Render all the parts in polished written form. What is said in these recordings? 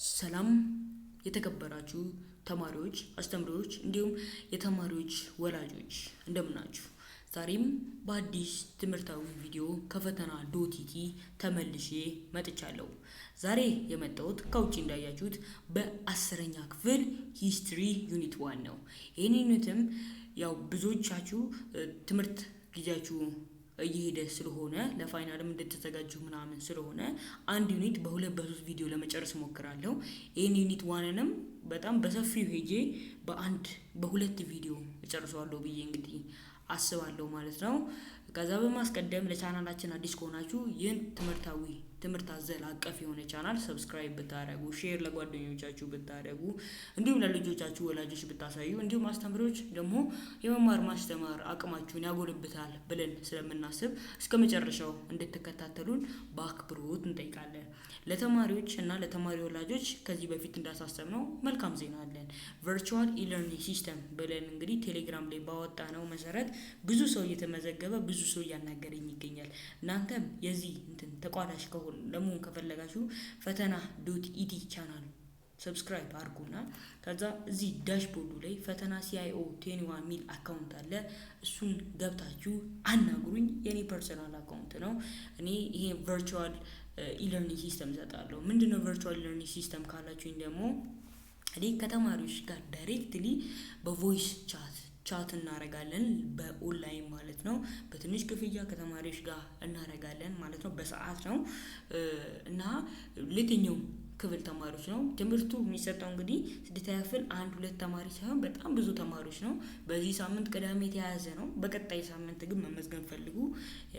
ሰላም የተከበራችሁ ተማሪዎች፣ አስተማሪዎች እንዲሁም የተማሪዎች ወላጆች እንደምናችሁ። ዛሬም በአዲስ ትምህርታዊ ቪዲዮ ከፈተና.et ተመልሼ መጥቻለሁ። ዛሬ የመጣሁት ከውጪ እንዳያችሁት በ10ኛ ክፍል ሂስትሪ ዩኒት 1 ነው። ይህን ዩኒትም ያው ብዙዎቻችሁ ትምህርት ጊዜያችሁ እየሄደ ስለሆነ ለፋይናልም እንድትዘጋጁ ምናምን ስለሆነ አንድ ዩኒት በ2-3 ቪዲዮ ለመጨረስ ሞክራለሁ። ይሄን ዩኒት 1ንም በጣም በሰፊው ሄጄ በሁለት ቪዲዮ እጨርሰዋለሁ ብዬ እንግዲህ አስባለሁ ማለት ነው። ከዛ በማስቀደም ለቻናላችን አዲስ ከሆናችሁ ይህን ትምህርት አዘል አቀፍ የሆነ ቻናል ሰብስክራይብ ብታደርጉ፣ ሼር ለጓደኞቻችሁ ብታደርጉ፣ እንዲሁም ለልጆቻችሁ ወላጆች ብታሳዩ፣ እንዲሁም አስተማሪዎች ደግሞ የመማር ማስተማር አቅማችሁን ያጎለብታል ብለን ስለምናስብ እስከመጨረሻው እንድትከታተሉን በአክብሮት እንጠይቃለን። ለተማሪዎች እና ለተማሪ ወላጆች ከዚህ በፊት እንዳሳሰብነው መልካም ዜና አለን። ቨርቹዋል ኢለርኒንግ ሲስተም ብለን እንግዲህ ቴሌግራም ላይ ባወጣነው መሰረት ብዙ ሰው እየተመዘገበ ብዙ ሰው እያናገረኝ ይገኛል። እናንተም የዚህ ተቋዳሽ ለመሆን ከፈለጋችሁ feetena.et ቻናል ሰብስክራይብ አድርጉና ከዛ እዚህ ዳሽቦርዱ ላይ ፈተና CIO 21 ሚል አካውንት አለ። እሱን ገብታችሁ አናግሩኝ። የኔ ፐርሰናል አካውንት ነው። እኔ ይሄ ቨርቹዋል ኢለርኒንግ ሲስተም እሰጣለሁ። ምንድነው ቨርቹዋል ኢለርኒንግ ሲስተም ካላችሁኝ ደግሞ እኔ ከተማሪዎች ጋር ዳይሬክትሊ በቮይስ ቻት እናረጋለን፣ በኦንላይን ማለት ነው። በትንሽ ክፍያ ከተማሪዎች ጋር እናረጋለን ማለት ነው። በሰዓት ነው እና ለየትኛው ክፍል ተማሪዎች ነው ትምህርቱ የሚሰጠው። እንግዲህ 6ኛ ክፍል 1-2 ተማሪ ሳይሆን በጣም ብዙ ተማሪዎች ነው። በዚህ ሳምንት ቅዳሜ የተያዘ ነው። በቀጣይ ሳምንት ግን መመዝገብ ፈልጉ።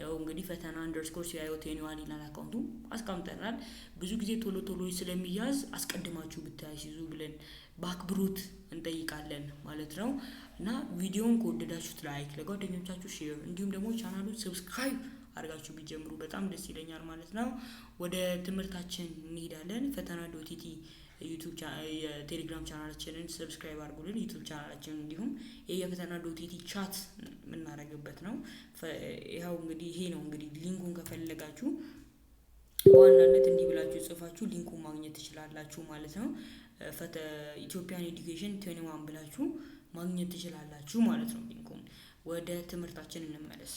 ያው እንግዲህ feetena_CIO 21 ይላል አካውንቱ አስቀምጠናል። ብዙ ጊዜ ቶሎ ስለሚያዝ አስቀድማችሁ ብታይዙ ብለን በአክብሮት እንጠይቃለን ማለት ነው። እና ቪዲዮውን ከወደዳችሁት ላይክ፣ ለጓደኞቻችሁ ሼር፣ እንዲሁም ደግሞ ቻናሉን ሰብስክራይብ አድርጋችሁ ቢጀምሩ በጣም ደስ ይለኛል ማለት ነው። ወደ ትምህርታችን እንሄዳለን። feetena.et የቴሌግራም ቻናላችንን ሰብስክራይብ አድርጉልን። ዩቲዩብ ቻናላችንን እንዲሁም የfeetena.et ቻት የምናደርግበት ነው። ይሄው እንግዲህ ይሄ ነው እንግዲህ ሊንኩን ከፈለጋችሁ በዋናነት እንዲህ ብላችሁ ጽፋችሁ ሊንኩን ማግኘት ትችላላችሁ ማለት ነው። ኢትዮጵያን ኤዱኬሽን 21 ብላችሁ ማግኘት ትችላላችሁ ማለት ነው ሊንኩን። ወደ ትምህርታችን እንመለስ።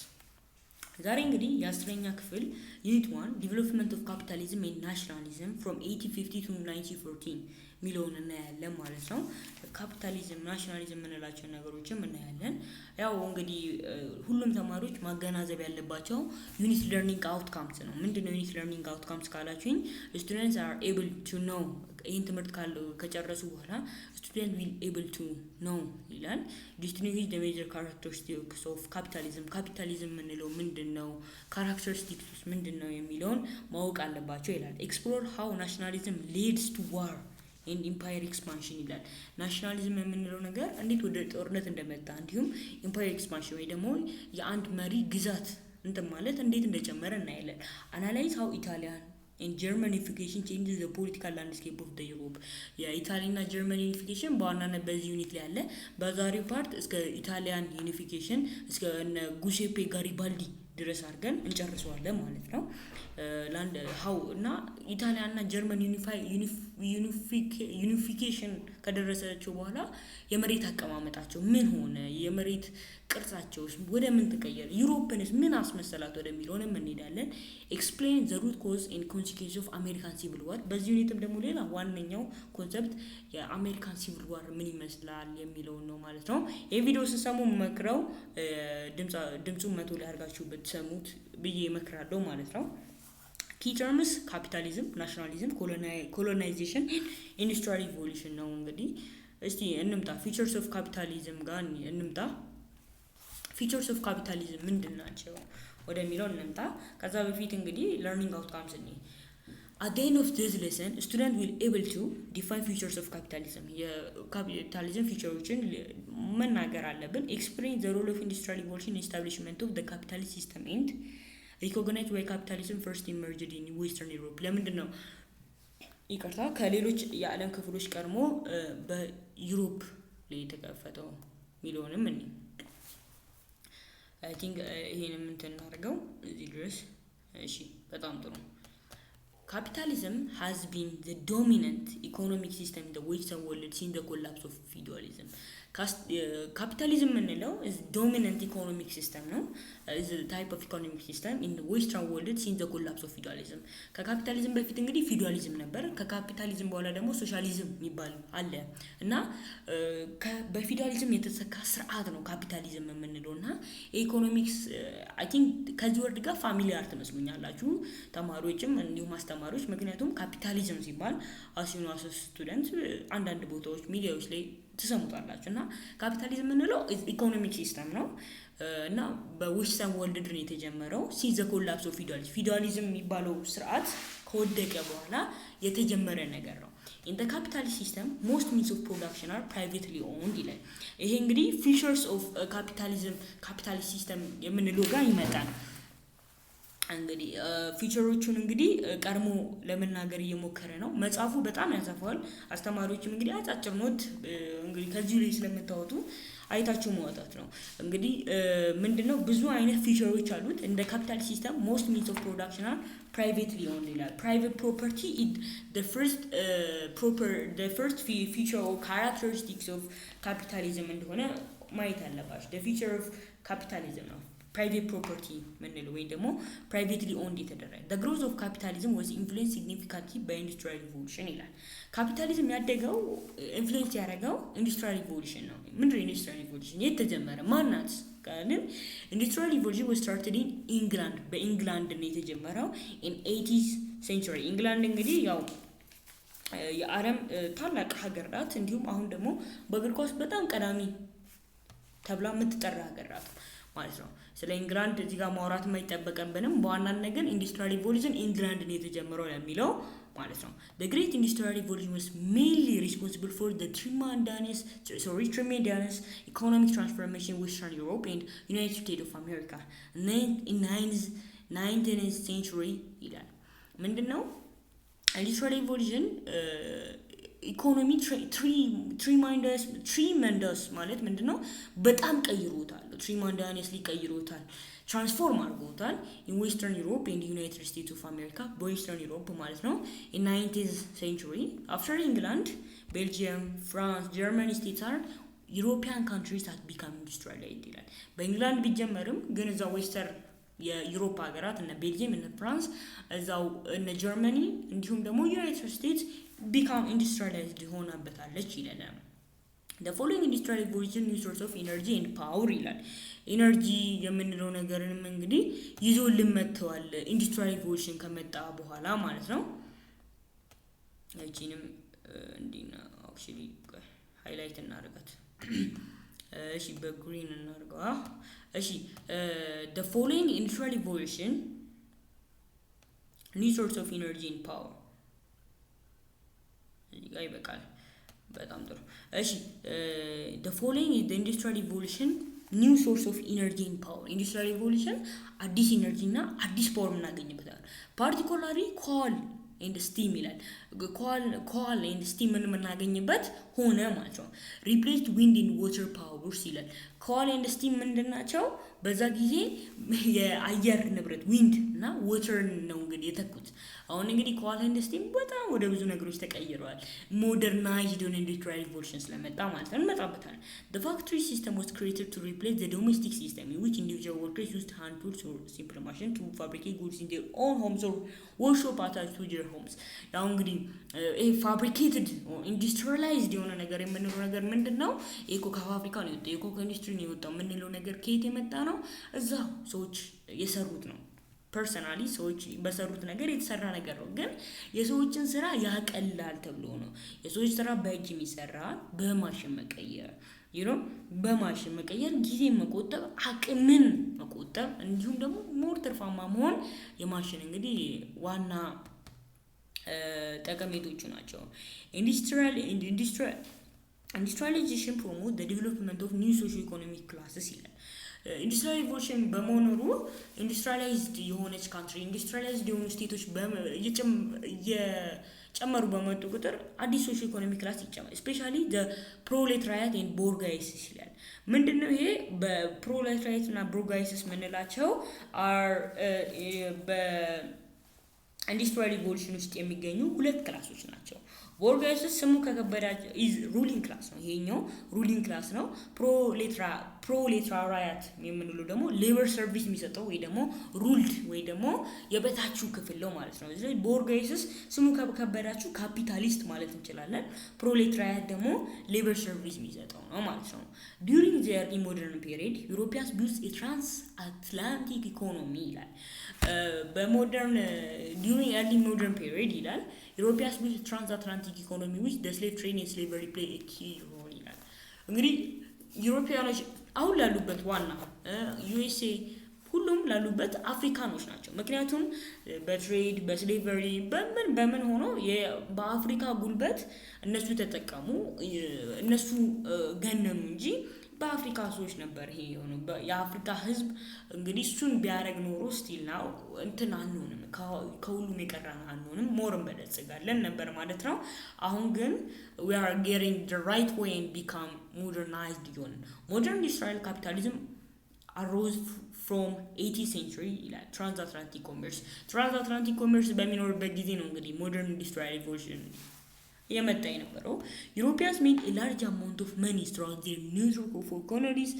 ዛሬ እንግዲህ የ10ኛ ክፍል ዩኒት 1 ዲቨሎፕመንት ኦፍ ካፒታሊዝም ኤንድ ናሽናሊዝም ፍሮም 1850 to 1914 ሚለውን እናያለን ማለት ነው። ካፒታሊዝም፣ ናሽናሊዝም የምንላቸው ነገሮችን እናያለን። ያው እንግዲህ ሁሉም ተማሪዎች ማገናዘብ ያለባቸው ዩኒት ለርኒንግ አውትካምስ ነው። ምንድነው ዩኒት ለርኒንግ አውትካምስ ካላችሁኝ students are able to know ይህን ትምህርት ከጨረሱ በኋላ student will able to know ይላል። distinguish the major characteristics of capitalism ካፒታሊዝም የምንለው ምንድነው፣ characteristics ምንድነው የሚለውን ማወቅ አለባቸው ይላል። explore how nationalism leads to war and empire expansion ይላል። ናሽናሊዝም የምንለው ነገር እንዴት ወደ ጦርነት እንደመጣ እንዲሁም empire expansion ወይ ደግሞ የአንድ መሪ ግዛት ማለት እንዴት እንደጨመረ እናያለን። analyze how Italian and German unification changes the political landscape of the Europe የኢታሊያና ጀርመን ዩኒፊኬሽን በዋናነት በዚህ ዩኒት ላይ አለ። በዛሬው ፓርት እስከ ኢታሊያን ዩኒፊኬሽን እስከ ጉሴፔ ጋሪባልዲ ድረስ አድርገን እንጨርሰዋለን ማለት ነው። ሃው እና ኢታሊያና ጀርመን ዩኒፊኬሽን ከደረሰቸው በኋላ የመሬት አቀማመጣቸው ምን ሆነ፣ የመሬት ቅርጻቸው ወደ ምን ተቀየረ፣ ዩሮፕንስ ምን አስመሰላት ወደሚለውንም እንሄዳለን። ኤክስፕሌን ዘ ሩት ኮዝ ኤንድ ኮንሲኩዌንስ ኦፍ አሜሪካን ሲቪል ዋር። በዚህ ዩኒትም ደግሞ ሌላ ዋነኛው ኮንሰፕት የአሜሪካን ሲቪል ዋር ምን ይመስላል የሚለውን ነው ማለት ነው። ይህ ቪዲዮ ስትሰሙ መክረው ድምጹን 100 ላይ አድርጋችሁ ብትሰሙት ብዬ እመክራለሁ ማለት ነው። ኪ ተርምስ ካፒታሊዝም፣ ናሽናሊዝም፣ ኮሎናይዜሽን፣ ኢንዱስትሪያል ሪቮሉሽን ነው። እንግዲህ እስቲ እንምጣ ፊቸርስ ኦፍ ካፒታሊዝም ጋር እንምጣ። ፊቸርስ ኦፍ ካፒታሊዝም ምንድን ናቸው ወደሚለው እንምጣ። ከዛ በፊት እንግዲህ ለርኒንግ አውትካምስ እኔ at the end of this lesson student will able to define features of capitalism የካፒታሊዝም ፊቸሮችን መናገር አለብን። explain the role of industrial revolution in establishment of the capitalist system and recognize why capitalism first emerged in western Europe ለምንድን ነው ይቅርታ ከሌሎች የዓለም ክፍሎች ቀድሞ በዩሮፕ ላይ የተከፈተው ሚሊዮንም እኔ I think ይሄንን እናደርገው እዚህ ድረስ። እሺ በጣም ጥሩ። Capitalism has been the dominant economic system in the Western world since the collapse of feudalism. Capitalism is dominant economic system, no? Is a type of economic system in the Western world since the collapse of feudalism. ከካፒታሊዝም በፊት እንግዲህ ፊውዳሊዝም ነበር። ከካፒታሊዝም በኋላ ደግሞ ሶሻሊዝም የሚባል አለ እና በፊውዳሊዝም የተሰካ ስርዓት ነው ካፒታሊዝም የምንለውና ኢኮኖሚክስ አይ ቲንክ ከዚህ ወርድ ጋር ፋሚሊያር ትመስሉኛላችሁ ተማሪዎችም እንዲሁም አስተማሪዎች ምክንያቱም ካፒታሊዝም ሲባል አሲኑ አስ ስቱደንት አንዳንድ ቦታዎች ሚዲያዎች ላይ ተሰሙታላችሁ እና ካፒታሊዝም የምንለው ኢኮኖሚክ ሲስተም ነው እና በዌስተርን ወርልድ ነው የተጀመረው ሲንስ ዘ ኮላፕስ ኦፍ ፊውዳሊዝም የሚባለው ስርዓት ከወደቀ በኋላ የተጀመረ ነገር ነው። In the capitalist system, most means of production are privately owned ይላል። ይሄ እንግዲህ features of capitalist system የምንለው ጋር ይመጣል። እንግዲህ ፊቸሮቹን እንግዲህ ቀርሞ ለመናገር እየሞከረ ነው። መጽሐፉ በጣም ያሰፋዋል። አስተማሪዎችም እንግዲህ አጫጭር ኖት እንግዲህ ከዚህ ላይ ስለምታወጡ አይታችሁ ማውጣት ነው። እንግዲህ ምንድነው ብዙ አይነት ፊቸሮች አሉት። እንደ ካፒታል ሲስተም most means of production are privately owned ይላል። private property is the first feature or characteristics of capitalism እንደሆነ ማየት አለባችሁ። the feature of capitalism ነው private property ምንለው ወይ ደግሞ privately owned የተደረገ the growth of capitalism was influenced significantly by industrial revolution ይላል። ካፒታሊዝም ያደገው ኢንፍሉዌንስ ያደረገው ኢንዱስትሪያል ሪቮሉሽን ነው። ምንድነው ኢንዱስትሪያል ሪቮሉሽን? የተጀመረ ማናት ካልን ኢንዱስትሪያል ሪቮሉሽን was started in England በእንግላንድ ነው የተጀመረው in 80th century ኢንግላንድ እንግዲህ ያው የዓለም ታላቅ ሀገር ናት። እንዲሁም አሁን ደግሞ በእግር ኳስ በጣም ቀዳሚ ተብላ የምትጠራ ሀገር ናት ማለት ነው። ስለ ኢንግላንድ እዚህ ጋር ማውራት የማይጠበቅብንም በዋናነት ነገር ኢንዱስትሪያል ሪቮሉሽን ኢንግላንድ ነው የተጀመረው የሚለው ማለት ነው። The Great Industrial Revolution was mainly responsible for the tremendous economic transformation in Western Europe and United States of America in 19th century ይላል። ምንድነው ኢንዱስትሪያል ሪቮሉሽን ኢኮኖሚ ትሪመንደስ ማለት ምንድነው በጣም ቀይሮታል። ትሪመንዳኒየስሊ ቀይሮታል፣ ትራንስፎርም አድርጎታል in Western Europe and United States of America በዌስተርን ዩሮፕ ማለት ነው in 19th century after England, Belgium, France, Germany states are European countries that become industrialized ይላል። በእንግላንድ ቢጀመርም ግን እዛው ዌስተርን የዩሮፕ ሀገራት እነ ቤልጂየም እነ ፍራንስ እዛው እነ ጀርመኒ እንዲሁም ደግሞ ዩናይትድ ስቴትስ become industrialized ሆናበታለች ይላል። The following industrial revolution new source of energy and power ይላል። ኢነርጂ የምንለው ነገርንም እንግዲህ ይዞልን መጥተዋል ኢንዱስትሪያል ሪቮሉሽን ከመጣ በኋላ ማለት ነው። እቺንም እንዲና actually ሃይላይት እናደርጋት። እሺ በግሪን እናድርገዋ። እሺ the following industrial revolution new source of energy and power ይጋይ በቃል በጣም ጥሩ። እሺ the following is the industrial revolution new source of energy and power industrial revolution አዲስ ኢነርጂ እና አዲስ ፓወር እናገኝበታለን። particularly coal and steam ይላል። coal and steam የምናገኝበት ሆነ ማለት ነው። replaced wind and water powers ይላል። coal and steam ምንድናቸው? በዛ ጊዜ የአየር ንብረት wind እና water ነው እንግዲህ የተኩት። አሁን እንግዲህ coal and steam በጣም ወደ ብዙ ነገሮች ተቀይረዋል። modernized industrial revolution ስለመጣ ማለት ነው እንመጣበታለን። the factory system was created to replace the domestic system in which individual workers used hand tools or simple machines to fabricate goods in their own homes or workshop attached to their homes ያው እንግዲህ fabricated or industrialized የሆነ ነገር የምንለው ነገር ምንድነው? ከፋብሪካ ነው የወጣው ከኢንዱስትሪ ነው የወጣው የምንለው ነገር ከየት የመጣ ነው? እዛ ሰዎች የሰሩት ነው። ፐርሰናሊ ሰዎች በሰሩት ነገር የተሰራ ነገር ነው። ግን የሰዎችን ስራ ያቀላል ተብሎ ነው። የሰዎች ስራ በእጅ የሚሰራ በማሽን መቀየር በማሽን መቀየር ጊዜ መቆጠብ፣ አቅምን መቆጠብ እንዲሁም ደግሞ ሞር ትርፋማ መሆን የማሽን እንግዲህ ዋና ጠቀሜቶቹ ናቸው። Industrialization promote the development of new socio-economic classes ይላል። ኢንዱስትሪያል ሪቮሉሽን በመኖሩ ኢንዱስትሪያላይዝድ የሆነች ካንትሪ ኢንዱስትሪያላይዝድ የሆኑ ስቴቶች እየጨመሩ በመጡ ቁጥር አዲስ ሶሺዮ ኢኮኖሚክ ክላስ ይጨመራል። ስፔሻሊ the proletariat and bourgeoisie ይላል። ምንድነው ይሄ? በፕሮሌታሪያት እና ቦርጋይሲስ ምንላቸው are ኢንዱስትሪያል ሪቮሉሽን ውስጥ የሚገኙ ሁለት ክላሶች ናቸው። ቦርጋይስስ ስሙ ከከበዳቸው ኢዝ ሩሊንግ ክላስ ነው። ይሄኛው ሩሊንግ ክላስ ነው። ፕሮሌታሪያት የምንለው ደግሞ ሌበር ሰርቪስ የሚሰጠው ወይ ደግሞ ሩልድ ወይ ደግሞ የበታችሁ ክፍል ነው ማለት ነው። ስለዚህ ቦርጋይስስ ስሙ ከከበዳችሁ ካፒታሊስት ማለት እንችላለን። ፕሮሌታሪያት ደግሞ ሌበር ሰርቪስ የሚሰጠው ነው ማለት ነው። ዱሪንግ ዘ ኤርሊ ሞደርን ፔሪድ ዩሮፒያንስ ቢልት ኤ ትራንስ አትላንቲክ ኢኮኖሚ ይላል። በሞደርን ዱሪንግ ኤርሊ ሞደርን ፔሪድ ይላል Europeans built transatlantic economy which the slave trade and slavery play a key role ይላል። እንግዲህ ዩሮፒያኖች አሁን ላሉበት ዋና ዩኤስኤ ሁሉም ላሉበት አፍሪካኖች ናቸው። ምክንያቱም በትሬድ በስሌቨሪ በምን ሆኖ በአፍሪካ ጉልበት እነሱ ተጠቀሙ፣ እነሱ ገነኑ እንጂ በአፍሪካ ሰዎች ነበር ይሄ የሆነው። የአፍሪካ ህዝብ እንግዲህ እሱን ቢያደርግ ኖሮ ስቲል ናው እንትን አንሆንም፣ ከሁሉም የቀረን አንሆንም፣ ሞርን በለጽጋለን ነበር ማለት ነው። አሁን ግን we are getting the right way and become modernized ይሆን። modern industrial capitalism arose from 18th century ይላል። transatlantic commerce በሚኖርበት ጊዜ ነው እንግዲህ modern industrial revolution የመጣ የነበረው። ዩሮፒያንስ ሜድ ኤ ላርጅ አማውንት ኦፍ መኒ throughout their network of colonies,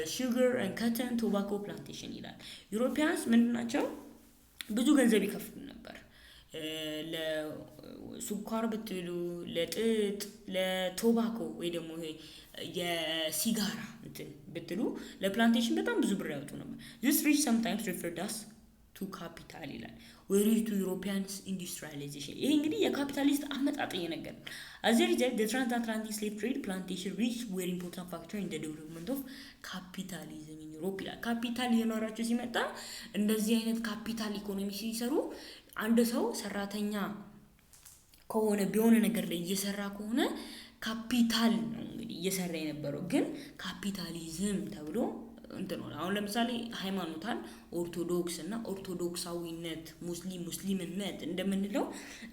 sugar and cotton tobacco plantation ይላል። ዩሮፒያንስ ምንድናቸው? ብዙ ገንዘብ ይከፍሉ ነበር ለሱኳር ብትሉ፣ ለጥጥ፣ ለቶባኮ ወይ ደግሞ የሲጋራ እንትን ብትሉ ለፕላንቴሽን በጣም ብዙ ብር ያወጡ ነበር። this rich sometimes referred us to capital ይላል። ወይሪ ቱ ዩሮፒያንስ ኢንዱስትሪያላይዜሽን ይሄ እንግዲህ የካፒታሊስት አመጣጥ የነገር as a result the transatlantic slave trade plantation reached were important factor in the development of capitalism in Europe ይላል። ካፒታል የኖራቸው ሲመጣ እንደዚህ አይነት ካፒታል ኢኮኖሚ ሲሰሩ አንድ ሰው ሰራተኛ ከሆነ ቢሆን ነገር ላይ እየሰራ ከሆነ ካፒታል ነው እንግዲህ እየሰራ የነበረው። ግን ካፒታሊዝም ተብሎ እንትን ነው። አሁን ለምሳሌ ሃይማኖታል ኦርቶዶክስ እና ኦርቶዶክሳዊነት ሙስሊምነት እንደምንለው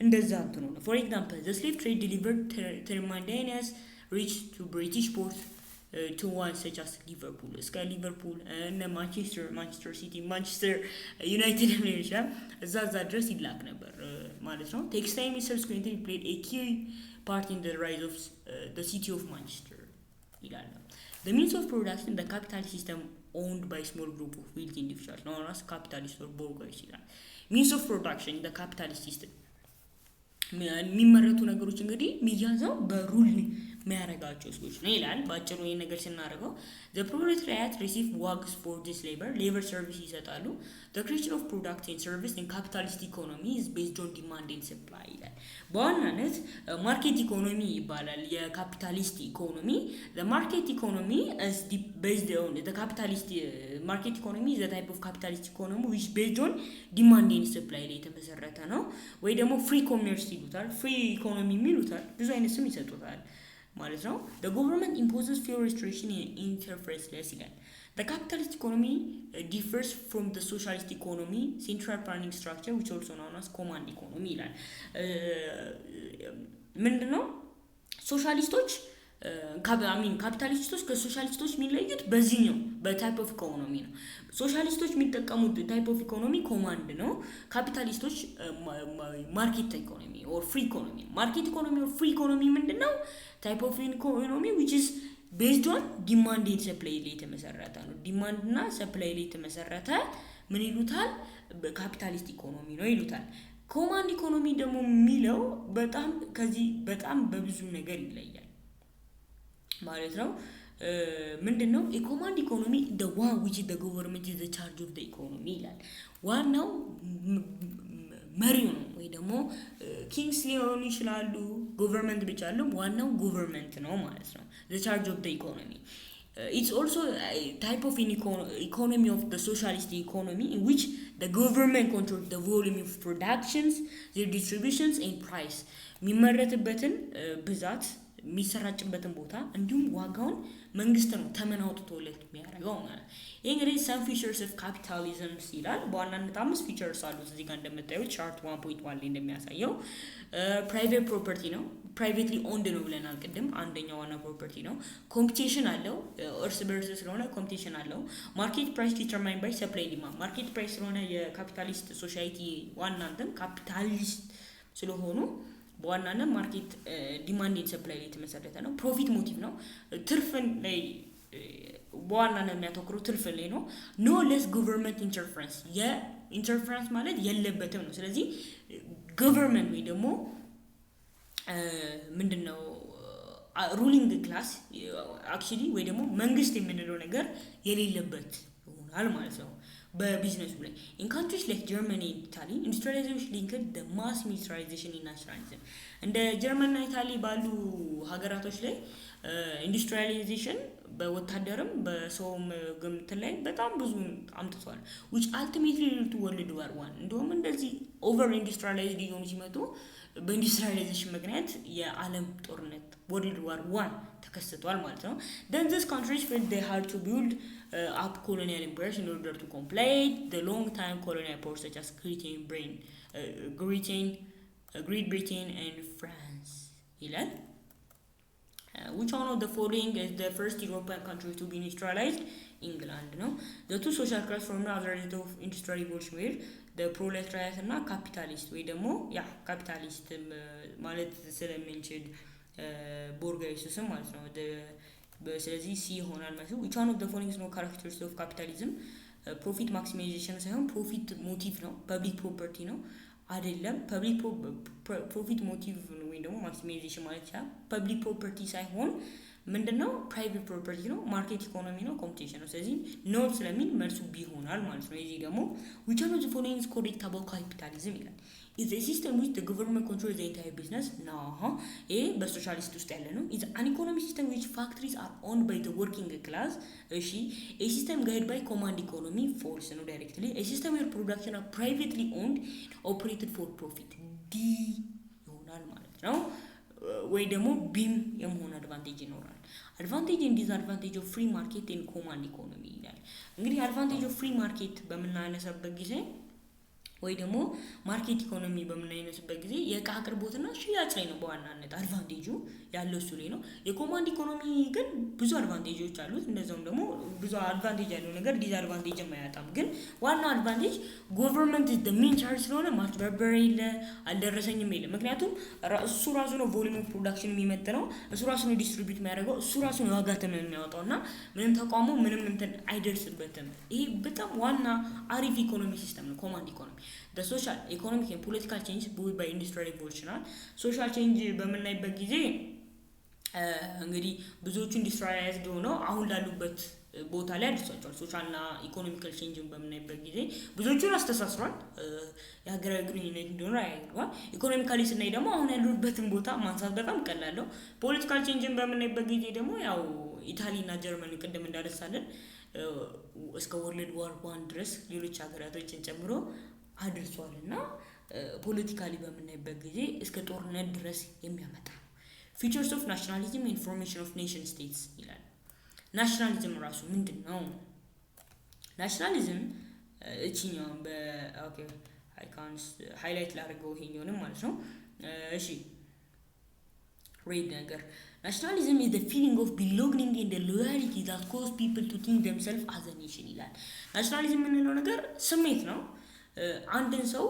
እንደዛ እንትን ነው። for example the slave trade delivered tremendous reach to British ports to one such as Liverpool እስከ ሊቨርፑል እና ማንቸስተር ሲቲ ማንቸስተር ዩናይትድ ኔሽን እዛ ድረስ ይላክ ነበር ማለት ነው። ቴክስታይል subsequently played a key part in the rise of the city of Manchester ይላል። The means of production, the capitalist system owned by small group of wealthy individuals, known as capitalist or bourgeoisie. Means of production in the capitalist system. የሚመረቱ ነገሮች እንግዲህ የሚያዘው በሩል የሚያረጋቸው ሰዎች ነው ይላል። ባጭሩ ይሄን ነገር ስናደርገው the proletariat receive wages for this labor service ይሰጣሉ። the creation of product and service in capitalist economy is based on demand and supply ይላል። በዋናነት ማርኬት ኢኮኖሚ ይባላል የካፒታሊስት ኢኮኖሚ። the market economy is based on the capitalist market economy is a type of capitalist economy which based on demand and supply ላይ የተመሰረተ ነው። ወይ ደግሞ ፍሪ ኮሜርስ ይሉታል፣ ፍሪ ኢኮኖሚ ይሉታል፣ ብዙ አይነት ስም ይሰጡታል ማለት ነው። the government imposes few restriction and interference ይላል። the capitalist economy differs from the socialist economy central planning structure which also known as command economy ይላል። ምንድነው ሶሻሊስቶች ካፒታሊስቶች ከሶሻሊስቶች የሚለዩት በዚህኛው በታይፕ ኦፍ ኢኮኖሚ ነው። ሶሻሊስቶች የሚጠቀሙት ታይፕ ኦፍ ኢኮኖሚ ኮማንድ ነው። ካፒታሊስቶች ማርኬት ኢኮኖሚ ኦር ፍሪ ኢኮኖሚ። ማርኬት ኢኮኖሚ ኦር ፍሪ ኢኮኖሚ ምንድነው? ታይፕ ኦፍ ኢኮኖሚ which is based on demand and supply ላይ የተመሰረተ ነው። ዲማንድ እና ሰፕላይ ላይ የተመሰረተ ምን ይሉታል? ካፒታሊስት ኢኮኖሚ ነው ይሉታል። ኮማንድ ኢኮኖሚ ደግሞ የሚለው በጣም ከዚህ በጣም በብዙ ነገር ይለያል ማለት ነው። ምንድነው? ኢኮማንድ ኢኮኖሚ the one which the government is the charge of the economy ይላል። ዋናው መሪው ነው ወይ ደግሞ ኪንግስ ሊሆኑ ይችላሉ፣ ገቨርንመንት ብቻ አይደለም፣ ዋናው ገቨርንመንት ነው ማለት ነው። the charge of the economy. It's also a type of economy of the socialist economy in which the government controls the volume of productions, their distributions and price. የሚመረትበትን ብዛት የሚሰራጭበትን ቦታ እንዲሁም ዋጋውን መንግስት ነው ተመን አውጥቶለት የሚያደርገው ማለት። ይሄ እንግዲህ some features of capitalism ይላል። በዋናነት 5 ፊቸርስ አሉት እዚህ ጋር እንደምታዩት ቻርት 1.1 ላይ እንደሚያሳየው። ፕራይቬት ፕሮፐርቲ ነው፣ ፕራይቬትሊ ኦንድ ነው ብለናል ቅድም። አንደኛው ዋና ፕሮፐርቲ ነው። ኮምፒቲሽን አለው፣ እርስ በርስ ስለሆነ ኮምፒቲሽን አለው። ማርኬት ፕራይስ ዲተርማይን ባይ ሰፕላይ ዲማንድ፣ ማርኬት ፕራይስ ስለሆነ የካፒታሊስት ሶሳይቲ ዋና እንትን ካፒታሊስት ስለሆኑ በዋናነት ማርኬት ዲማንድ ኤንድ ሰፕላይ ላይ የተመሰረተ ነው። ፕሮፊት ሞቲቭ ነው፣ ትርፍን ላይ በዋናነት የሚያተኩረው ትርፍ ላይ ነው። ኖ ሌስ ገቨርንመንት ኢንተርፈረንስ፣ የኢንተርፈረንስ ማለት የለበትም ነው። ስለዚህ ገቨርንመንት ወይ ደግሞ ምንድነው ሩሊንግ ክላስ አክቹሊ ወይ ደግሞ መንግስት የምንለው ነገር የሌለበት ይሆናል ማለት ነው በቢዝነሱ ላይ። ኢን ካንትሪስ ላይክ ጀርመኒ ኤንድ ኢታሊ ኢንዱስትሪያላይዜሽን ሊንክድ ደ ማስ ሚሊታራይዜሽን ኢን ናሽናሊዝም። እንደ ጀርመንና ኢታሊ ባሉ ሀገራቶች ላይ ኢንዱስትሪያላይዜሽን በወታደርም በሰውም ግምት ላይ በጣም ብዙ አምጥቷል። which ultimately led to World War 1 እንደውም እንደዚህ ኦቨር ኢንዱስትሪያላይዝድ ሊሆኑ ሲመጡ በኢንዱስትሪያላይዜሽን ምክንያት የዓለም ጦርነት World War 1 ተከስቷል ማለት ነው። then these countries felt they had to build up colonial empires in order to complete the long time colonial powers such as Great Britain and France ይላል። which one of the following is the first European country to be industrialized? England ነው። the two social class from the other result of industrial revolution were the proletariat እና capitalist ወይ ደግሞ ያ capitalist ማለት ስለምንችል ቦርጋይስም ማለት ነው። ስለዚህ ሲ ይሆናል ማለት ነው። which one of the following is no characteristic of capitalism? ፕሮፊት ማክሲማይዜሽን ሳይሆን ፕሮፊት ሞቲቭ ነው። ፐብሊክ ፕሮፐርቲ ነው አይደለም። ፐብሊክ ፕሮፊት ሞቲቭ ነው ወይ ደግሞ ማክሲማይዜሽን ማለት ያ ፐብሊክ ፕሮፐርቲ ሳይሆን ምንድነው ፕራይቬት ፕሮፐርቲ ነው። ማርኬት ኢኮኖሚ ነው፣ ኮምፒቲሽን ነው። ስለዚህ ኖ ስለሚል መልሱ ቢ ይሆናል ማለት ነው። እዚህ ደግሞ which one of the following is correct about capitalism ይላል። is a system which the government controls the entire business? no ይሄ በሶሻሊስት ውስጥ ያለ ነው። is an economic system which factories are owned by the working class? እሺ a system guided by command economy? false ነው directly. a system where production are privately owned operated for profit? d ይሆናል ማለት ነው። ወይ ደግሞ ቢም የመሆን አድቫንቴጅ ይኖራል። አድቫንቴጅ ኤንድ ዲስአድቫንቴጅ ኦፍ ፍሪ ማርኬት ኤንድ ኮማንድ ኢኮኖሚ ይላል። እንግዲህ አድቫንቴጅ ኦፍ ፍሪ ማርኬት በምናነሳበት ጊዜ ወይ ደግሞ ማርኬት ኢኮኖሚ በምናነሳበት ጊዜ የዕቃ አቅርቦትና ሽያጭ ላይ ነው በዋናነት አድቫንቴጁ ያለው እሱ ላይ ነው። የኮማንድ ኢኮኖሚ ግን ብዙ አድቫንቴጆች አሉት። እንደዛውም ደግሞ ብዙ አድቫንቴጅ ያለው ነገር ዲስአድቫንቴጅ የማያጣም። ግን ዋናው አድቫንቴጅ ገቨርንመንት ኢዝ ዘ ሜን ቻርጅ ስለሆነ ማጭበርበር የለ አልደረሰኝም የለ። ምክንያቱም እሱ ራሱ ነው ቮሊዩም ኦፍ ፕሮዳክሽን የሚመጥነው፣ እሱ ራሱ ነው ዲስትሪቢዩት የሚያደርገው፣ እሱ ራሱ ነው ዋጋ ተመን የሚያወጣውና ምንም ተቋሙ ምንም እንትን አይደርስበትም። ይሄ በጣም ዋና አሪፍ ኢኮኖሚ ሲስተም ነው ኮማንድ ኢኮኖሚ። the social economic and political change built by industrial revolution ሶሻል ቼንጅ በምናይበት ጊዜ እንግዲህ ብዙዎቹ ኢንዱስትሪያላይዝድ ሆነው አሁን ላሉበት ቦታ ላይ አድርሷቸዋል። ሶሻልና ኢኮኖሚካል ቼንጅን በምናይበት ጊዜ ብዙዎቹን አስተሳስሯል። የሀገራዊ ግንኙነት እንደሆነ ያይዋል። ኢኮኖሚካሊ ስናይ ደግሞ አሁን ያሉበትን ቦታ ማንሳት በጣም ቀላል ነው። ፖለቲካል ቼንጅን በምናይበት ጊዜ ደግሞ ያው ኢታሊና ጀርመን ቅድም እንዳደረሳለን እስከ ወርልድ ዋር 1 ድረስ ሌሎች ሀገራቶችን ጨምሮ አድርሷል እና ፖለቲካሊ በምናይበት ጊዜ እስከ ጦርነት ድረስ የሚያመጣ ነው። ፊቸርስ ኦፍ ናሽናሊዝም ኤንድ ፎርሜሽን ኦፍ ኔሽን ስቴትስ ይላል። ናሽናሊዝም ራሱ ምንድን ነው? ናሽናሊዝም እቺኛውን በኦኬ አይካንስ ሃይላይት ላድርገው ይሄኛውንም ማለት ነው። እሺ ሬድ ነገር ናሽናሊዝም is the feeling of belonging and the loyalty that cause people to think themselves as a nation ይላል። ናሽናሊዝም የምንለው ነገር ስሜት ነው። አንድን ሰው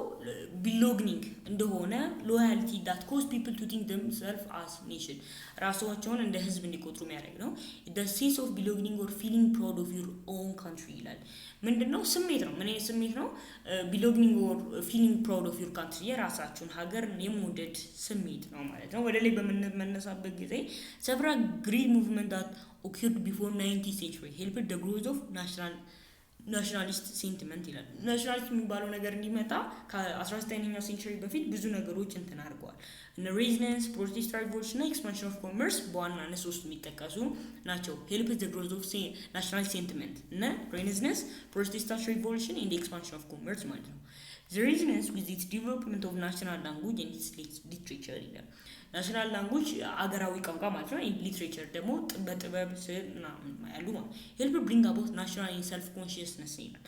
ቢሎግኒንግ እንደሆነ ሎያሊቲ that cause people to think themselves as nation ራሳቸውን እንደ ህዝብ እንዲቆጥሩ የሚያደርግ ነው። the sense of belonging or feeling proud of your own country ይላል። ምንድነው? ስሜት ነው። ምን አይነት ስሜት ነው? belonging or feeling proud of your country የራሳችሁን ሀገር የመውደድ ስሜት ነው ማለት ነው። ወደ ላይ በምንመነሳበት ጊዜ several great movements that occurred before 19th century helped the growth of ናሽናሊስት ሴንቲመንት ይላል። ናሽናሊስት የሚባለው ነገር እንዲመጣ ከ19ኛው ሴንቸሪ በፊት ብዙ ነገሮች እንትን አድርገዋል። እነ ሬዚስተንስ፣ ፕሮቴስታንት ሪቮሉሽን እና ኤክስፓንሽን ኦፍ ኮመርስ በዋናነት ሶስት የሚጠቀሱ ናቸው። ሄልፕ ዘ ግሮዝ ኦፍ ናሽናል ሴንቲመንት እነ ሬኔሳንስ፣ ፕሮቴስታንት ሪቮሉሽን ኤንድ ኤክስፓንሽን ኦፍ ኮመርስ ማለት ነው። The reason is with its development of national language and its literature ይላል። ናሽናል ላንጉጅ አገራዊ ቋንቋ ማለት ነው። ሊትሬቸር ደግሞ በጥበብ ስዕል ምናምን ያሉ ማለት help bring about national and self consciousness ይላል።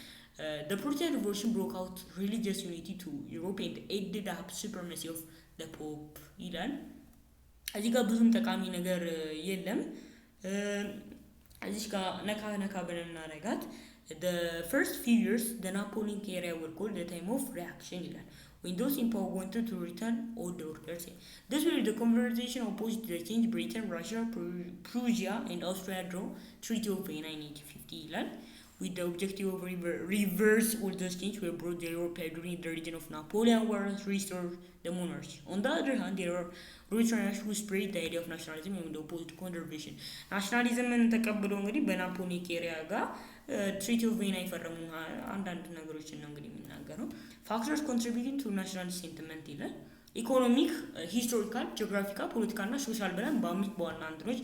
The Protestant Revolution broke out religious unity to Europe and aided up supremacy of the Pope ይላል። እዚህ ጋር ብዙም ጠቃሚ ነገር የለም። እዚህ ጋር ነካ ብለን እናደርጋት the first few years the Napoleonic era were called the time of reaction ይላል። When those in power wanted to return old orders. This was the conversation opposed the change Britain, Russia, Prussia and Austria drew Treaty of Vienna in 1850 ይላል። With the objective of reverse all those changes were brought to Europe during the region of Napoleon wars restore the monarchy. On the other hand, there are revolutionaries who spread the idea of nationalism and opposed conservation. Nationalism ተቀብለው እንግዲህ በናፖሊዮኒክ ኤሪያ ጋር ትሪቲ ኦፍ ቬና የፈረሙ አንዳንድ ነገሮችን ነው እንግዲህ የሚናገረው። ፋክተርስ ኮንትሪቢዩቲንግ ቱ ናሽናሊስት ሴንቲመንት ይላል። ኢኮኖሚክ፣ ሂስቶሪካል፣ ጂኦግራፊካል፣ ፖለቲካል እና ሶሻል ብለን በአምስት በዋና እንትኖች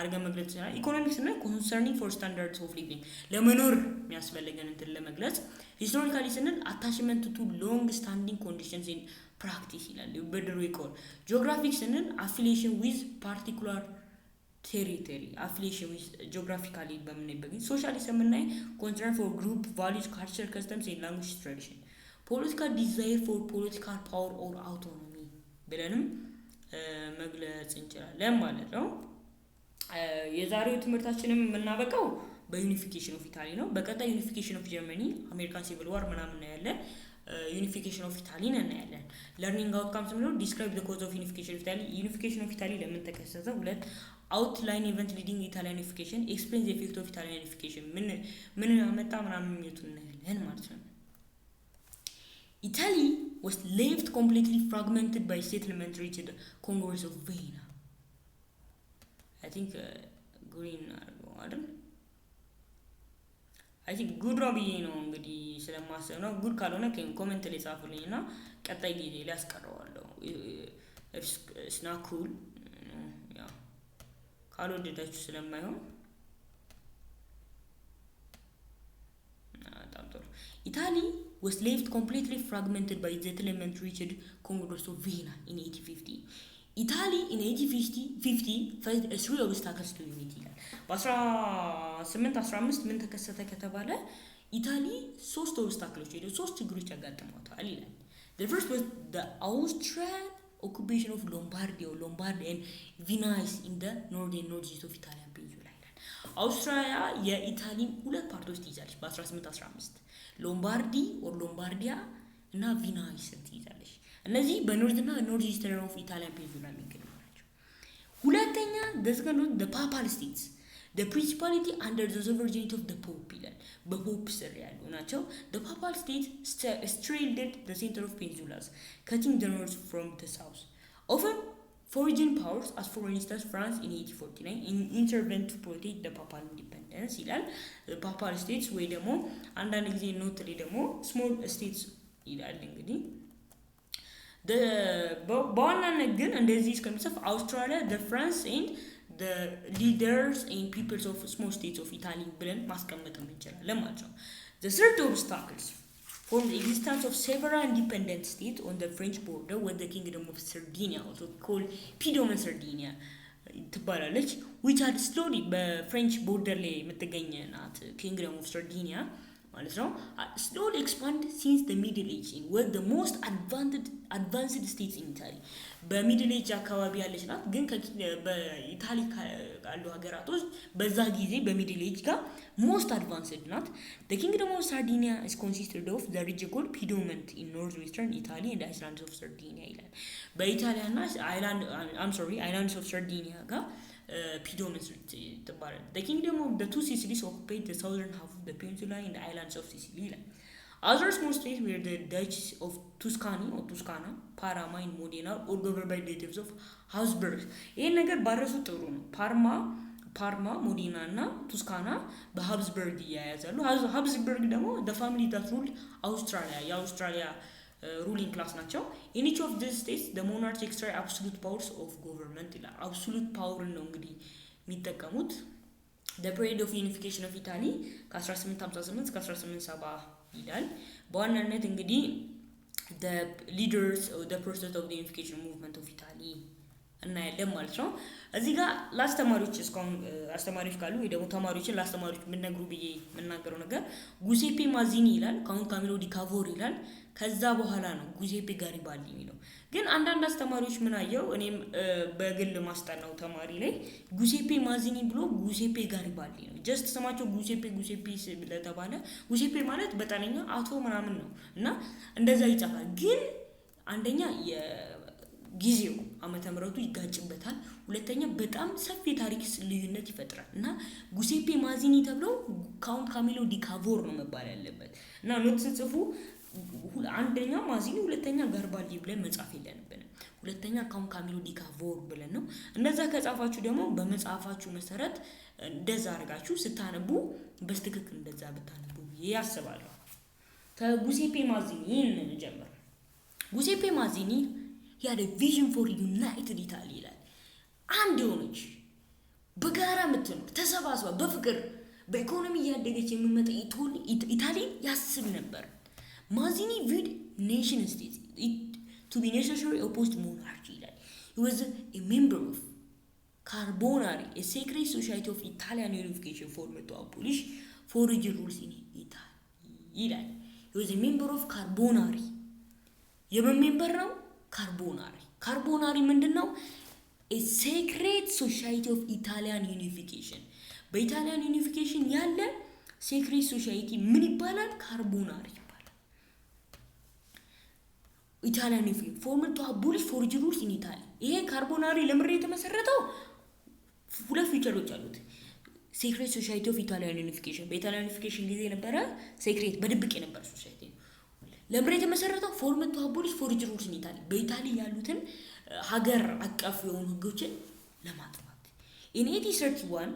አድርገን መግለጽ ይችላል። ኢኮኖሚክስ እና ኮንሰርኒንግ ፎር ስታንዳርድስ ኦፍ ሊቪንግ ለመኖር የሚያስፈልገን እንትን ለመግለጽ። ሂስቶሪካሊ ስንል አታችመንት ቱ ሎንግ ስታንዲንግ ኮንዲሽንስ ኢን ፕራክቲስ ይላል በድሮ ይቆል። ጂኦግራፊክ ስንል አፊሊዬሽን ዊዝ ፓርቲኩላር ቴሪቶሪ አፊሊዬሽን ዊዝ ጂኦግራፊካሊ በምናይበት ጊዜ። ሶሻሊስት የምናይ ኮንሰርን ፎር ግሩፕ ቫሊዩስ ካልቸር ከስተምስ ኤንድ ላንጉጅ ትራዲሽን። ፖለቲካል ዲዛይር ፎር ፖለቲካል ፓወር ኦር አውቶኖሚ ብለንም መግለጽ እንችላለን ማለት ነው። የዛሬው ትምህርታችንም የምናበቃው በዩኒፊኬሽን ኦፍ ኢታሊ ነው። በቀጣይ ዩኒፊኬሽን ኦፍ ጀርመኒ፣ አሜሪካን ሲቪል ዋር ምናምን እናያለን። ዩኒፊኬሽን ኦፍ ኢታሊን እናያለን። ለርኒንግ አውትካምስ ምንድነው? ዲስክራይብ ዘ ኮዝ ኦፍ ዩኒፊኬሽን ኦፍ ኢታሊ። ዩኒፊኬሽን ኦፍ ኢታሊ ለምን ተከሰተ? 2 አውትላይን ኢቨንት ሊዲንግ ኢታሊያን ዩኒፊኬሽን፣ ኤክስፕሌን ዘ ኢፌክት ኦፍ ኢታሊያን ዩኒፊኬሽን ምን አመጣ ምናምን የሚሉትን እናያለን ማለት ነው። ኢታሊ was left completely fragmented by settlement reached the Congress of Vienna. I think green አይደል? I think good ነው ብዬ ነው እንግዲህ ስለማሰብ ነው። ጉድ ካልሆነ ኮሜንት ላይ ጻፉልኝ እና ቀጣይ ጊዜ ላይ አስቀረዋለሁ። it's not cool ያ ካልወደዳችሁ ስለማይሆን በጣም ጥሩ። Italy was left completely fragmented by the settlement reached Congress of Vienna in 1850. Italy in 1850 faced a three obstacles to unity ይላል። በ1815 ምን ተከሰተ ከተባለ ኢታሊ ሶስት ኦብስታክሎች ሶስት ችግሮች ያጋጥሟታል ይላል። The first was the Austrian occupation of Lombardy and Venice in the northeast of Italian peninsula ይላል። አውስትሪያ የኢታሊን ሁለት ፓርቶች ትይዛለች በ1815 ሎምባርዲ ሎምባርዲያ እና ቪናይስ ትይዛለች። እነዚህ በኖርዝ እና ኖርዝ ኢስተርን ኦፍ ኢታሊያን ፔኒንሱላ የሚገኙ ናቸው። ሁለተኛ the papal states the principality under the sovereignty of the pope ይላል። በፖፕ ስር ያሉ ናቸው። the papal state straddled the center of peninsulas cutting the north from the south. Often foreign powers as for instance France in 1849 intervened to protect the papal independence ይላል። papal states ወይ ደግሞ አንዳንድ ጊዜ ኖት ላይ ደግሞ small states ይላል እንግዲህ በዋናነት ግን እንደዚህ እስከሚጽፍ አውስትራሊያ the France and the leaders and peoples of small states of Italy ብለን ማስቀመጥ እንችላለን ማለት ነው። The third obstacles for the existence of several independent states on the French border with the Kingdom of Sardinia, also called Piedmont Sardinia ትባላለች, which had slowly በፍሬንች ቦርደር ላይ የምትገኝ ናት Kingdom of Sardinia ማለት ነው. slowly expand since the Middle Age and were the most advanced states in Italy. በሚድል ኤጅ አካባቢ ያለች ናት ግን በኢታሊ ካሉ ሀገራቶች በዛ ጊዜ በሚድል ኤጅ ጋር most advanced ናት. The Kingdom of Sardinia is consisted of the region called Piedmont in northwestern Italy and the islands of Sardinia ይላል. በኢታሊያና islands of Sardinia ጋር Piedmont ትባላለች. The Kingdom of the two Sicilies occupied the southern half of the peninsula and the islands of Sicily ይላል. Other small states were the Duchies of Tuscana, Parma and Modena, all governed by natives of Habsburg. ይሄን ነገር ባረሱ ጥሩ ነው. ፓርማ ሞዲና እና ቱስካና በሃብስበርግ ያያዛሉ. ሃብስበርግ ደግሞ the family that ruled Australia የአውስትራሊያ ruling class ናቸው. In each of these states the monarchs exercise absolute powers of government ይላል. absolute power ነው እንግዲህ የሚጠቀሙት. The period of unification of Italy ከ1858 እስከ 1870 ይላል. በዋናነት እንግዲህ the leaders or the process of the unification movement of Italy እናያለን ማለት ነው። እዚህ ጋር ላስተማሪዎች እስካሁን አስተማሪዎች ካሉ ወይ ደግሞ ተማሪዎችን ላስተማሪዎች ምን ነግሩ ብዬ የምናገረው ነገር ጉሴፔ ማዚኒ ይላል፣ ካውንት ካሚሎ ዲ ካቮር ይላል። ከዛ በኋላ ነው ጉሴፔ ጋሪባልዲ የሚለው። ግን አንዳንድ አስተማሪዎች ምን አየው እኔም በግል ማስጠናው ተማሪ ላይ ጉሴፔ ማዚኒ ብሎ ጉሴፔ ጋሪባልዲ ነው። ጀስት ስማቸው ጉሴፔ ስለተባለ ጉሴፔ ማለት በጣሊያኛ አቶ ምናምን ነው እና እንደዛ ይጻፋል። ግን አንደኛ ጊዜው ዓመተ ምህረቱ ይጋጭበታል። ሁለተኛ በጣም ሰፊ ታሪክ ልዩነት ይፈጥራል እና ጉሴፔ ማዚኒ ተብሎ ካውንት ካሚሎ ዲ ካቮር ነው መባል ያለበት እና ኖት ጽፉ አንደኛ ማዚኒ ሁለተኛ ጋሪባልዲ ብለን መጻፍ የለብንም። ሁለተኛ ካውንት ካሚሎ ዲ ካቮር ብለን ነው። እንደዛ ከጻፋችሁ ደግሞ በመጻፋችሁ መሰረት እንደዛ አድርጋችሁ ስታነቡ በትክክል እንደዛ ብታነቡ ያስባለሁ። ከጉሴፔ ማዚኒ እንጀምር። ጉሴፔ ማዚኒ he had a vision for united Italy ይላል። አንድ የሆነች በጋራ የምትኖር ተሰባስባ በፍቅር በኢኮኖሚ ያደገች የሚመጣ ኢታሊ ያስብ ነበር። ማዚኒ viewed nation state to be necessary opposed monarchy ይላል። he was a member of Carbonari, a secret society of Italian unification formed to abolish foreign rules in Italy ይላል። he was a member of Carbonari የምን ሜምበር ነው? ካርቦናሪ ምንድነው? a secret society of Italian unification በኢታሊያን ዩኒፊኬሽን ያለ secret society ምን ይባላል? ካርቦናሪ ይባላል። Italian unification formed to abolish foreign rules in Italy ይሄ ካርቦናሪ ለምሬ የተመሰረተው ሁለት ፊቸሮች አሉት። secret society of Italian unification በኢታሊያን ዩኒፊኬሽን ጊዜ የነበረ secret በድብቅ የነበረ ሶሳይቲ ለምሬ የተመሰረተው ፎርመት ቱ አቦሊሽ ፎሬጅ ሩልስ ኢን ኢታሊ በኢታሊ ያሉትን ሀገር አቀፍ የሆኑ ህጎችን ለማጥፋት። in 1831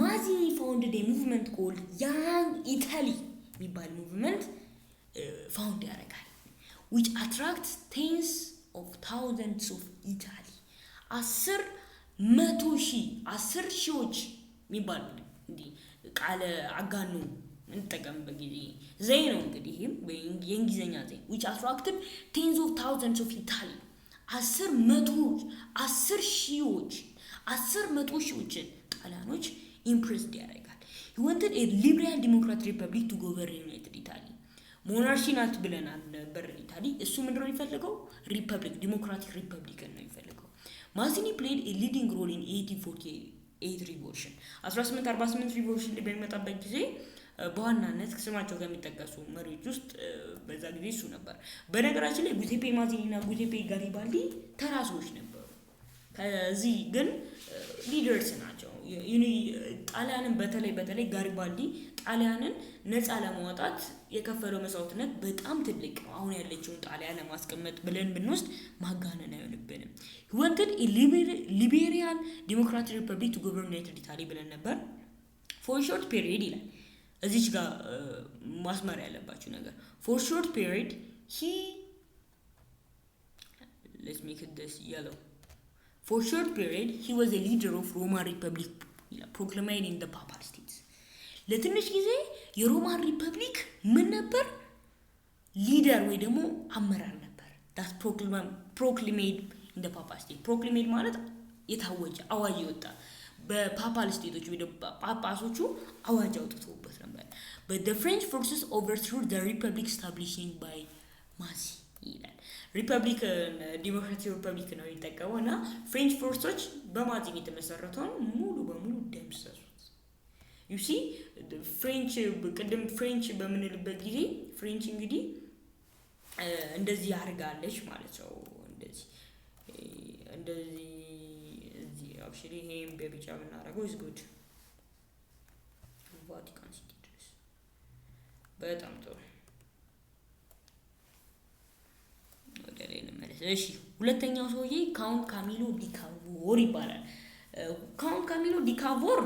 ማዚኒ founded a movement called young Italy የሚባል ሙቭመንት ፋውንድ ያደርጋል which attracts tens of thousands of Italy 10 ሺዎች የሚባል እንዴ ቃለ አጋኑ እንጠቀም በጊዜ ዘይ ነው እንግዲህ የእንግሊዘኛ ዘይ which attracted tens of thousands of Italy 10 ሺዎችን ጣሊያኖች ኢምፕሬስድ ያደርጋል። he wanted a liberal democratic republic to govern united Italy ሞናርሺ ናት ብለናል ነበር ኢታሊ። እሱ ምንድነው የሚፈልገው? ሪፐብሊክ ዲሞክራቲክ ሪፐብሊክ ነው የሚፈልገው። ማዚኒ played a leading role in 1848 revolution 1848 revolution በሚመጣበት ጊዜ በዋናነት ስማቸው ከሚጠቀሱ መሪዎች ውስጥ በዛ ጊዜ እሱ ነበር። በነገራችን ላይ ጉሴፔ ማዚኒና ጉሴፔ ጋሪባልዲ ተራሶች ነበሩ። ከዚህ ግን ሊደርስ ናቸው። ጣሊያንን በተለይ ጋሪባልዲ ጣሊያንን ነፃ ለማውጣት የከፈለው መስዋዕትነት በጣም ትልቅ ነው። አሁን ያለችውን ጣሊያን ለማስቀመጥ ብለን ብንወስድ ማጋነን አይሆንብንም። he wanted a liberal democratic republic to govern united Italy ብለን ነበር for a short period ይላል። እዚች ጋር ማስመር ያለባችሁ ነገር for short period let's make it this yellow. For short period he was a leader of Roman Republic proclaimed in the Papal States. ለትንሽ ጊዜ የሮማን ሪፐብሊክ ምን ነበር? ሊደር ወይ ደግሞ አመራር ነበር። that proclaimed in the Papal States. proclaimed ማለት የታወጀ አዋጅ የወጣ በፓፓል ስቴቶች ወይ ጳጳሶቹ አዋጅ አውጥተውበት ነበር። but the French forces overthrew the republic established by Mazzini ይላል። ሪፐብሊክ ዲሞክራቲክ ሪፐብሊክ ነው የተጠቀመውና ፍሬንች ፎርሶች በማዚኒ የተመሰረተውን ሙሉ በሙሉ ደምሰሱት። you see ፍሬንች ቅድም ፍሬንች በምንልበት ጊዜ ፍሬንች እንግዲህ እንደዚህ ያርጋለች ማለት ነው። እንደዚህ እዚህ actually ይሄን በቢጫ ብናደርገው is good ቫቲካን ሲቲ ድረስ በጣም ጥሩ። ወደ ላይ እንመለስ። እሺ ሁለተኛው ሰውዬ ካውንት ካሚሎ ዲ ካቮር ይባላል። ካውንት ካሚሎ ዲ ካቮር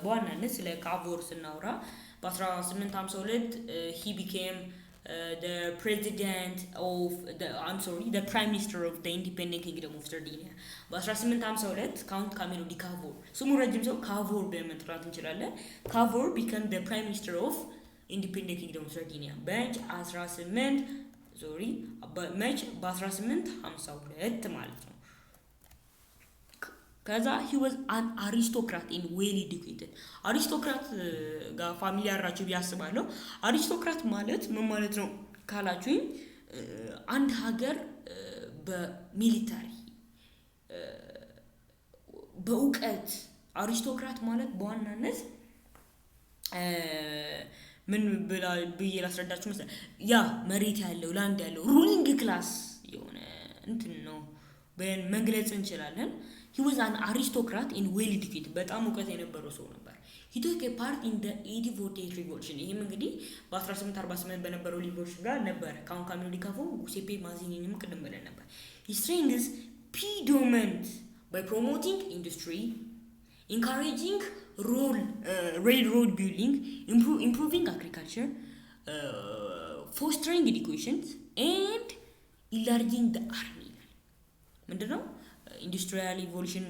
በዋናነት ስለ ካቮር ስናወራ በ1852 he became the president of the prime minister of the independent kingdom of Sardinia በ1852 ካውንት ካሚሎ ዲ ካቮር ስሙ ረጅም ሰው ካቮር በመጥራት እንችላለን። ካቮር became the prime minister of ኢንዲፔንደንት ኪንግደም ሰርዲኒያ በ1852 ማለት ነው። ከዛ he was an aristocrat in well educated አሪስቶክራት ጋር ፋሚሊያር ናቸው ቢያስባለሁ። አሪስቶክራት ማለት ምን ማለት ነው ካላችሁኝ አንድ ሀገር በሚሊታሪ በእውቀት አሪስቶክራት ማለት በዋናነት ምን ብዬ ላስረዳችሁ መሰለኝ ያ መሬት ያለው ላንድ ያለው ሩሊንግ ክላስ የሆነ እንትን ነው በመግለጽ እንችላለን። he was an aristocrat in well educated በጣም እውቀት የነበረው ሰው ነበር። he took a part in the 1848 revolution ይሄም እንግዲህ በ1848 በነበረው ሪቮሉሽን ጋር ነበር። ካሚሎ ዲካፎ ጉሴፔ ማዚኒንም ቅድም ብለን ነበር። his strength is predominant by promoting industry, encouraging railroad building, improving agriculture, fostering education and enlarging the army ምንድነው ኢንዱስትሪያል ኢቮሉሽን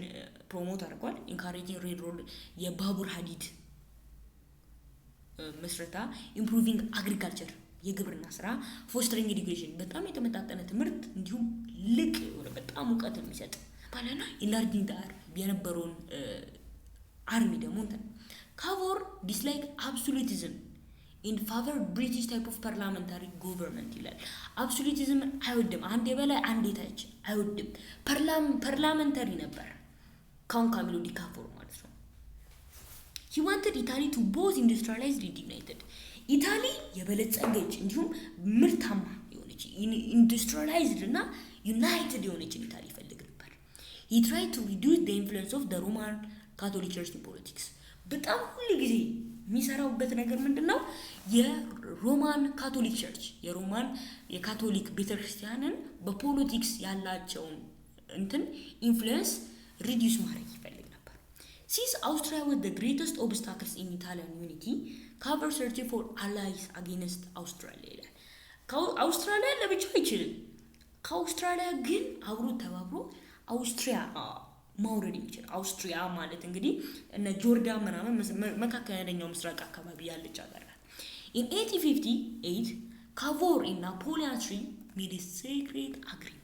ፕሮሞት አድርጓል። ኢንካሬጂንግ ሬልሮድ የባቡር ሀዲድ መስረታ፣ ኢምፕሩቪንግ አግሪካልቸር የግብርና ስራ፣ ፎስተሪንግ ኤዱኬሽን በጣም የተመጣጠነ ትምህርት እንዲሁም ልቅ በጣም እውቀት የሚሰጥ ማለት ነው። ኢንላርጂንግ ዳር የነበረውን አርሚ ደግሞ እንትን ካቮር ዲስላይክ አብሶሉቲዝም in favor British type of parliamentary government ይላል። አብሶሉቲዝም አይወድም። አንዴ በላይ አንዴ ታች አይወድም። ፓርላመንታሪ ነበር ካሚሎ ዲካፎር ማለት ነው። he wanted Italy to both industrialized and united ኢታሊ የበለጸገች እንዲሁም ምርታማ የሆነች ኢንዱስትሪላይዝድ እና ዩናይትድ የሆነች ኢታሊ ይፈልግ ነበር። he tried to reduce the influence of the Roman Catholic Church in politics በጣም ሁሉ ጊዜ የሚሰራውበት ነገር ምንድነው የሮማን ካቶሊክ ቸርች የካቶሊክ ቤተክርስቲያንን በፖለቲክስ ያላቸውን እንትን ኢንፍሉዌንስ ሪዲዩስ ማድረግ ይፈልግ ነበር። since Austria was the greatest obstacles in Italian unity cover searching for allies against Australia ይላል። አውስትራሊያ ለብቻው አይችልም። ከአውስትራሊያ ግን አብሮ ተባብሮ አውስትሪያ ማውረድ የሚችል አውስትሪያ ማለት እንግዲህ እነ ጆርዳን ምናምን መካከለኛው ምስራቅ አካባቢ ያለች ሀገር ናት። in 1858 ካቮር እና ናፖሊዮን made a secret agreement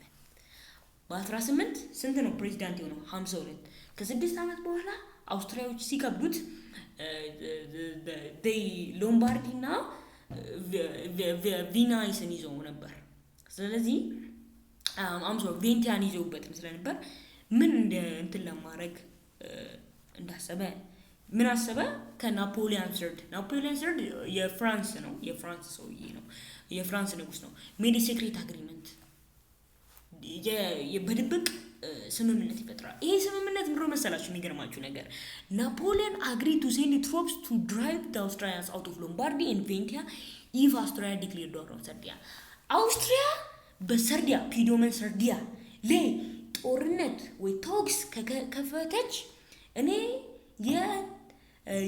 በ18 ስንት ነው ፕሬዚዳንት የሆነው 52 ከ6 ዓመት በኋላ አውስትሪያዎች ሲከብዱት ሎምባርዲ እና ቪናይስን ይዘው ነበር። ስለዚህ ቬንቲያን ይዘውበት ስለነበር ምን እንትን ለማድረግ እንዳሰበ ምን አሰበ ከናፖሊዮን ሰርድ የፍራንስ ሰውዬ ነው የፍራንስ ንጉስ ነው። ሜድ ሴክሬት አግሪመንት በድብቅ ስምምነት ይፈጥራል። ይሄ ስምምነት ምንድነው መሰላችሁ? የሚገርማችሁ ነገር ናፖሊዮን agreed to send troops to drive the Austrians out of Lombardy and Ventia if Austria declared war on Sardinia አውስትሪያ በሰርዲያ ፒዶመን ሰርዲያ ላይ ጦርነት ወይ ቶክስ ከፈተች እኔ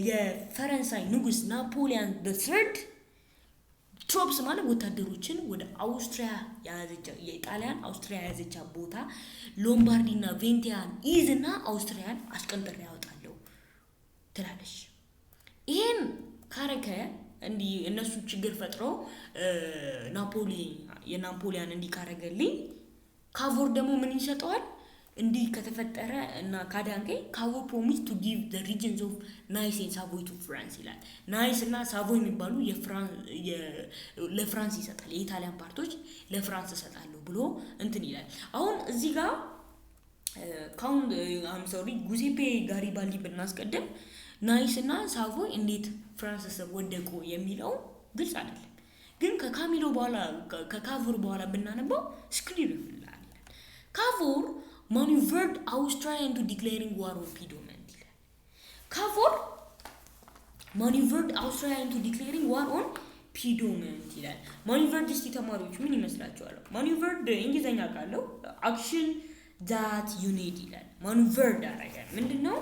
የፈረንሳይ ንጉስ ናፖሊዮን the3rd ትሮፕስ ማለት ወታደሮችን ወደ አውስትሪያ ያዘቻ የኢጣሊያን አውስትሪያ ያዘቻ ቦታ ሎምባርዲ እና ቬንቲያን ኢዝና አውስትሪያን አስቀንጥሬ ያወጣለሁ ትላለች። ይሄን ካረከ እንዲ እነሱ ችግር ፈጥረው ናፖሊዮን እንዲ ካረገልኝ ካቮር ደግሞ ምን ይሰጠዋል? እንዲ ከተፈጠረ እና ካዳንከኝ ካቮር ፕሮሚስ ቱ ጊቭ the regions of Nice and Savoy to France ይላል። ናይስ እና ሳቮይ የሚባሉ ለፍራንስ ይሰጣል። የኢጣሊያን ፓርቶች ለፍራንስ ይሰጣሉ ብሎ እንትን ይላል። አሁን እዚህ ጋር ጉዜፔ ጋሪባልዲ ብናስቀድም ናይስ እና ሳቮይ እንዴት ፍራንስ ወደቁ የሚለው ግልጽ አይደለም። ግን ከካቮር በኋላ ብናነባው ስክሪን ይላል። ካቮር maneuvered Austria into declaring war on Piedmont ይላል። ካቮር maneuvered Austria into declaring war on Piedmont ይላል። maneuvered እስቲ ተማሪዎች ምን ይመስላችኋል? maneuvered እንግሊዘኛ ካለው action that you need ይላል። maneuvered አረጋ ምንድነው?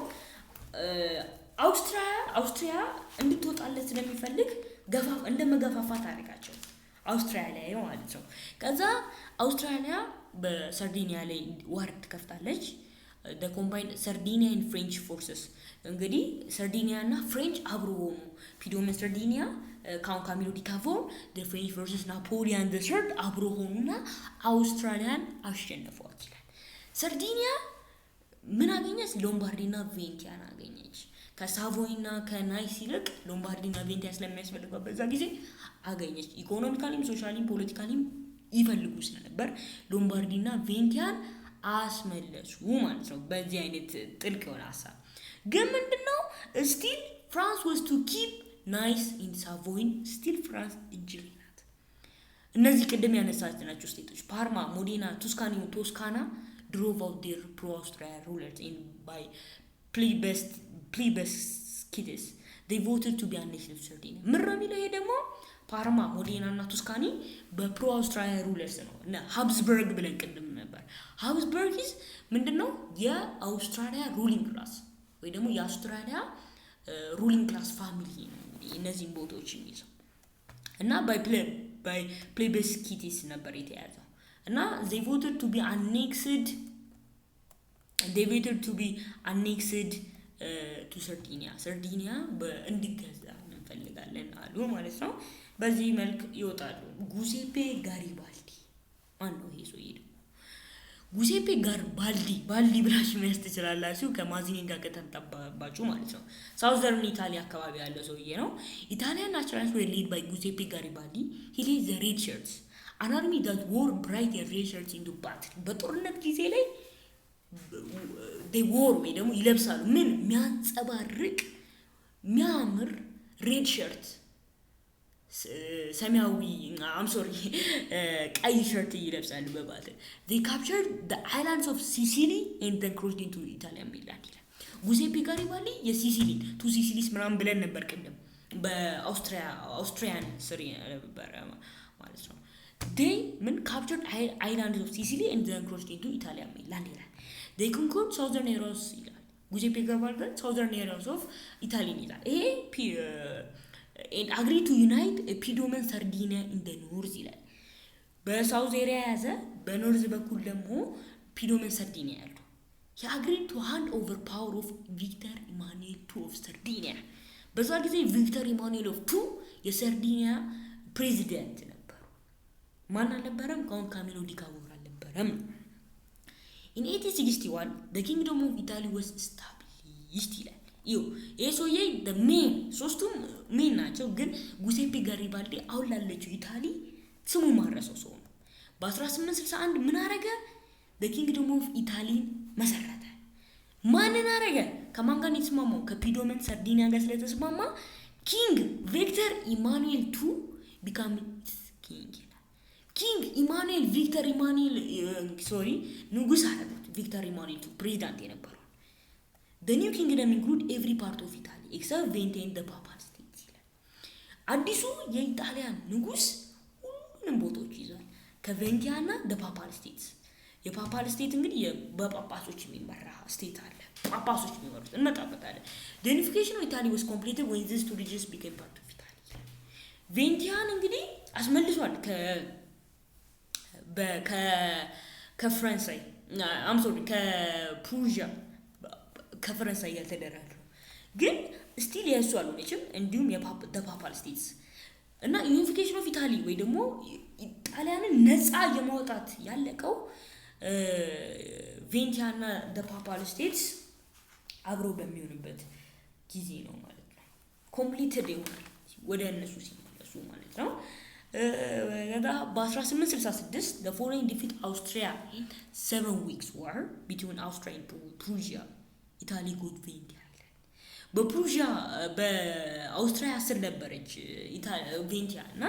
አውስትሪያ እንድትወጣለት ስለሚፈልግ እንደመገፋፋት አረጋቸው አውስትሪያ ላይ ማለት ነው። ከዛ አውስትራሊያ በሰርዲኒያ ላይ ዋር ትከፍታለች። the combined Sardinia and French forces እንግዲህ ሰርዲኒያ እና ፍሬንች አብሮ ሆኑ ፒዶመን ሰርዲኒያ ካሚሎ ዲ ካቮር the French versus Napoleon III አብሮ ሆኑና አውስትራሊያን አሸነፏት ይላል። ሰርዲኒያ ምን አገኘች? ሎምባርዲና ቬንቲያን አገኘች። ከሳቮይና ከናይስ ይልቅ ሎምባርዲና ቬንቲያ ስለሚያስፈልገው በዛ ጊዜ አገኘች። ኢኮኖሚካሊም ሶሻሊም ፖለቲካሊም ይፈልጉ ስለነበር ሎምባርዲና ቬንቲያን አስመለሱ ማለት ነው። በዚህ አይነት ጥልቅ የሆነ ሀሳብ ግን ምንድነው still France was to keep nice in Savoy still France እጅል ናት። እነዚህ ቅድም ያነሳናቸው ስቴቶች ፓርማ፣ ሞዴና፣ ቱስካኒ ቶስካና drove out their pro-Austria rulers in by plebiscites they voted to be annexed to Sardinia። ምረሚለው ይሄ ደግሞ ፓርማ፣ ሞዴና እና ቱስካኒ በፕሮ አውስትራሊያ ሩለርስ ነው እና ሃብስበርግ ብለን ቅድም ነበር። ሃብስበርግ ምንድነው? የአውስትራሊያ ሩሊንግ ክላስ ወይ ደግሞ የአውስትራሊያ ሩሊንግ ክላስ ፋሚሊ ነው እነዚህን ቦታዎች የሚይዘው እና ባይ plebiscites ነበር የተያዘው እና they voted to be annexed to Sardinia በእንዲገዛ እንፈልጋለን አሉ ማለት ነው። በዚህ መልክ ይወጣሉ። ጉሴፔ ጋሪባልዲ ማን ነው ይሄ ሰውዬ? ጉሴፔ ጋሪባልዲ ባልዲ ብላችሁ ማለት ትችላላችሁ ከማዚኒ ጋር ከተጣባባችሁ ማለት ነው። ሳውዘርን ኢታሊ አካባቢ ያለ ሰውዬ ነው። ኢታሊያን ናሽናሊስት were led by Giuseppe Garibaldi. He led the red shirts, an army that wore bright red shirts into battle. በጦርነት ጊዜ ላይ they wore ወይ ደግሞ ይለብሳሉ ምን የሚያንጸባርቅ የሚያምር red shirt ሰማያዊ ቀይ ሸርት ይለብሳሉ በባትል they captured the islands of Sicily and then crossed into Italy mainland ይላል። ጉሴፔ ጋሪባልዲ የሲሲሊ ቱ ሲሲሊስ ምናምን ብለን ነበር ቅድም በአውስትሪያን ስሪ ነበር ማለት ነው። they captured islands of Sicily and then crossed into Italy mainland ይላል። they conquered southern areas ይላል። ጉሴፔ ጋሪባልዲ southern areas of Italy ይላል። ይሄ and agreed to unite Piedmont Sardinia in the north ይላል። በሳውዝ ኤሪያ ያዘ በኖርዝ በኩል ደግሞ ፒዶመን ሰርዲኒያ ያሉ he agreed to hand over power of Victor Emmanuel II of Sardinia። በዛ ጊዜ ቪክተር ኢማኑኤል ኦፍ ቱ የሰርዲኒያ ፕሬዚደንት ነበሩ። ማን አልነበረም? ካሚሎ ዲ ካቮር አልነበረም። in 1861 the kingdom of Italy was established ይላል። ይሄ the main ሶስቱም ሜን ናቸው ግን ጉሴፔ ጋሪባልዲ አሁን ላለችው ኢታሊ ስሙ ማረሰው ሰው ነው። በ1861 ምን አረገ? the kingdom of Italy መሰረተ። ማንን አረገ? ከማን ጋር የተስማማው? ከፒዶመንት ሰርዲኒያ ጋር ስለተስማማ ኪንግ ቪክተር ኢማኑኤል II became king ይላል። ኪንግ ኢማኑኤል ቪክተር ኢማኑኤል ንጉስ አረጉት። ቪክተር ኢማኑኤል II ፕሬዝዳንት የነበረው the new kingdom include every part of Italy except Venice and the Papal States ይላል። አዲሱ የኢጣሊያን ንጉስ ሁሉንም ቦታዎች ይዟል ከቬንቲያና the Papal States። የፓፓል ስቴት እንግዲህ በጳጳሶች የሚመራ ስቴት አለ። ጳጳሶች የሚመሩት እንመጣበታለን። the unification of Italy was completed when these two regions became part of Italy። ቬንቲያን እንግዲህ አስመልሷል ከፈረንሳይ ከፕሩዥያ ከፈረንሳይ ያልተደራደሩ ግን ስቲል ያሱ አልሆነችም። እንዲሁም የፓፓል ስቴትስ እና ዩኒፊኬሽን ኦፍ ኢታሊ ወይ ደግሞ ኢጣሊያንን ነፃ የማውጣት ያለቀው ቬንቲያና ፓፓል ስቴትስ አብሮ በሚሆንበት ጊዜ ነው ማለት ነው። ኮምፕሊትድ ይሆናል ወደ እነሱ ሲመለሱ ማለት ነው። በ1866 the following defeat Austria in 7 weeks war between Austria and Prussia ኢታሊ ጉድ ቬንቲያ ይላል። በፕሩዥያ በአውስትሪያ ስር ነበረች ቬንቲያ እና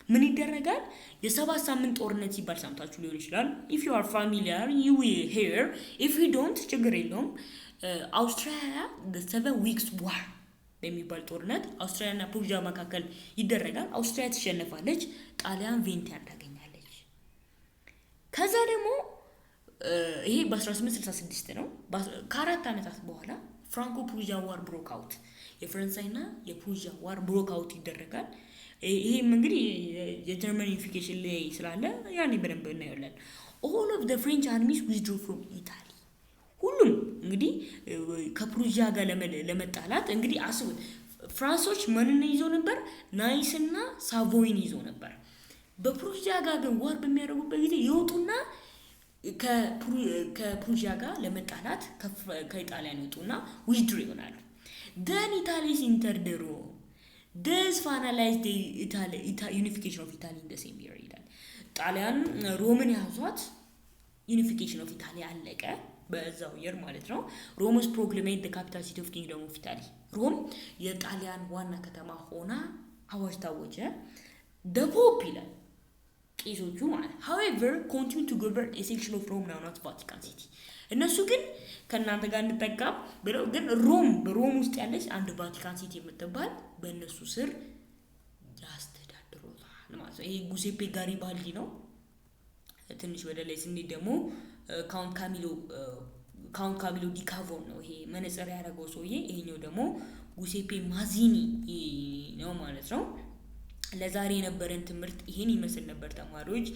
ምን ይደረጋል? የሰባት ሳምንት ጦርነት ሲባል ሰምታችሁ ሊሆን ይችላል። if you are familiar you will hear, if you don't ችግር የለውም። አውስትሪያ the 7 weeks war በሚባል ጦርነት አውስትሪያ እና ፕሩዥያ መካከል ይደረጋል። አውስትሪያ ትሸነፋለች፣ ጣሊያን ቬንቲያን ታገኛለች። ከዛ ደግሞ ይሄ በ1866 ነው። ከአራት አመታት በኋላ ፍራንኮ ፕሩዥያ ዋር ብሮክ አውት የፈረንሳይና የፕሩዥያ ዋር ብሮክ አውት ይደረጋል። ይሄም እንግዲህ የጀርመን ዩኒፊኬሽን ላይ ስላለ ያኔ በደንብ እናየዋለን። all of the French armies withdrew from Italy ሁሉም እንግዲህ ከፕሩዥያ ጋር ለመጣላት እንግዲህ አስቡት ፍራንሶች ምንን ይዘው ነበር? ናይስና ሳቮይን ይዘው ነበር። በፕሩዥያ ጋር ግን ዋር በሚያደርጉበት ጊዜ ይወጡና ከፕሩዥያ ጋር ለመጣላት ከኢጣሊያን ይወጡና ዊዝድሮ ይሆናሉ። then Italy entered the Rome. This finalized the unification of Italy in the same year ይላል። ጣሊያን ሮምን ያዟት unification of Italy አለቀ በዛው year ማለት ነው። Rome was proclaimed the capital city of kingdom of Italy. ሮም የጣሊያን ዋና ከተማ ሆና አዋጅ ታወጀ። the pope ይላል ቄሶቹ ማለት however continue to govern a section of Rome now not Vatican City. እነሱ ግን ከናንተ ጋር እንጠቃም ብለው ግን በሮም ውስጥ ያለች አንድ ቫቲካን ሲቲ የምትባል በእነሱ ስር ያስተዳድሩታል ማለት ነው። ይሄ ጉሴፔ ጋሪባልዲ ነው። ትንሽ ወደ ላይ ስንሄድ ደግሞ ካውንት ካሚሎ ዲ ካቮን ነው ይሄ መነጽር ያደረገው ሰውዬ። ይሄኛው ደግሞ ጉሴፔ ማዚኒ ነው ማለት ነው። ለዛሬ የነበረን ትምህርት ይሄን ይመስል ነበር ተማሪዎች።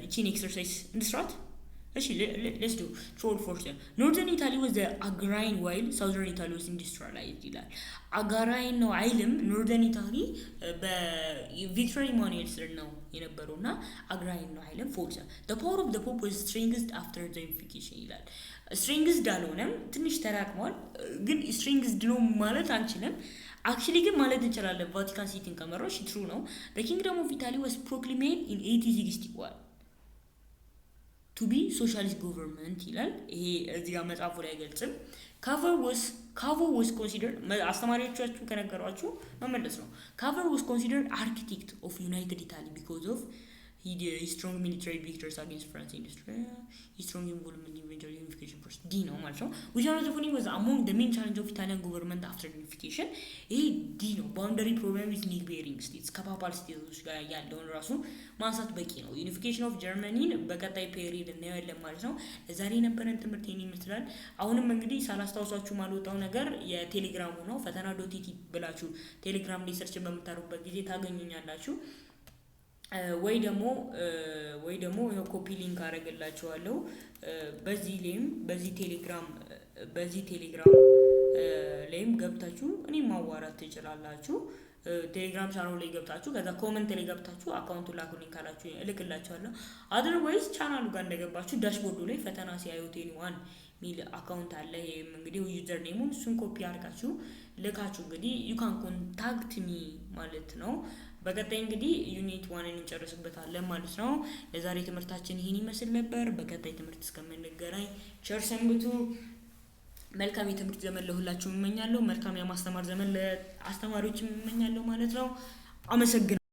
እቺን ኤክሰርሳይዝ እንስራት። let's do true or false. Northern Italy was the agrarian while Southern Italy was industrialized ይላል። agrarian ነው አይልም። Northern Italy በቪክቶሪ ኢማኑኤል ስር ነው የነበረውና agrarian ነው አይልም። false. The power of the Pope was strengthened after the unification ይላል። strengthened አልሆነም፣ ትንሽ ተራቅሟል። ግን strengthened ነው ማለት አንችልም። actually ግን ማለት እንችላለን። ቫቲካን ሲቲን ከመራው ትሩ ነው። The kingdom of Italy was proclaimed in 1861 to be socialist government ይላል። ይሄ እዚህ ጋር መጽሐፉ ላይ አይገልጽም። Cavour was considered አስተማሪዎቻችሁ ከነገሯችሁ መመለስ ነው። Cavour was considered architect of United Italy because of his strong military victories against France and Austria, his strong involvement in eventual unification process. D ነው ማለት ነው. Which one of the following was among the main challenge of Italian government after unification? ይሄ D ነው. Boundary problem with neighboring states. ከፓፓል ስቴቶች ጋር ያለውን ራሱ ማንሳት በቂ ነው። ዩኒፊኬሽን ኦፍ ጀርመኒን በቀጣይ ፔሪድ እናያለን ማለት ነው። ለዛሬ የነበረን ትምህርት ይሄን ይመስላል። አሁንም እንግዲህ ሳላስታውሳችሁ ማልወጣው ነገር የቴሌግራሙ ነው። feetena.et ብላችሁ ቴሌግራም ላይ ሰርች በምታሩበት ጊዜ ታገኙኛላችሁ። ወይ ደግሞ ኮፒ ሊንክ አደርግላችኋለሁ። በዚህ ቴሌግራም ላይም ገብታችሁ እኔ ማዋራት ትችላላችሁ። ቴሌግራም ቻናሉ ላይ ገብታችሁ ከዛ ኮሜንት ላይ ገብታችሁ አካውንቱን ላኩልኝ ካላችሁ እልክላችኋለሁ። አዘርዋይዝ ቻናሉ ጋር እንደገባችሁ ዳሽቦርዱ ላይ ፈተና ሲያዩት1 ሚል አካውንት አለ። ይሄም እንግዲህ ዩዘር ኔሙን እሱን ኮፒ አድርጋችሁ ልካችሁ እንግዲህ you can contact me ማለት ነው። በቀጣይ እንግዲህ ዩኒት 1ን እንጨርስበታለን ማለት ነው። ለዛሬ ትምህርታችን ይሄን ይመስል ነበር። በቀጣይ ትምህርት እስከምንገናኝ ቸር ሰንብቱ። መልካም የትምህርት ዘመን ለሁላችሁም እመኛለሁ። መልካም የማስተማር ዘመን ለአስተማሪዎችም እመኛለሁ ማለት ነው። አመሰግናለሁ።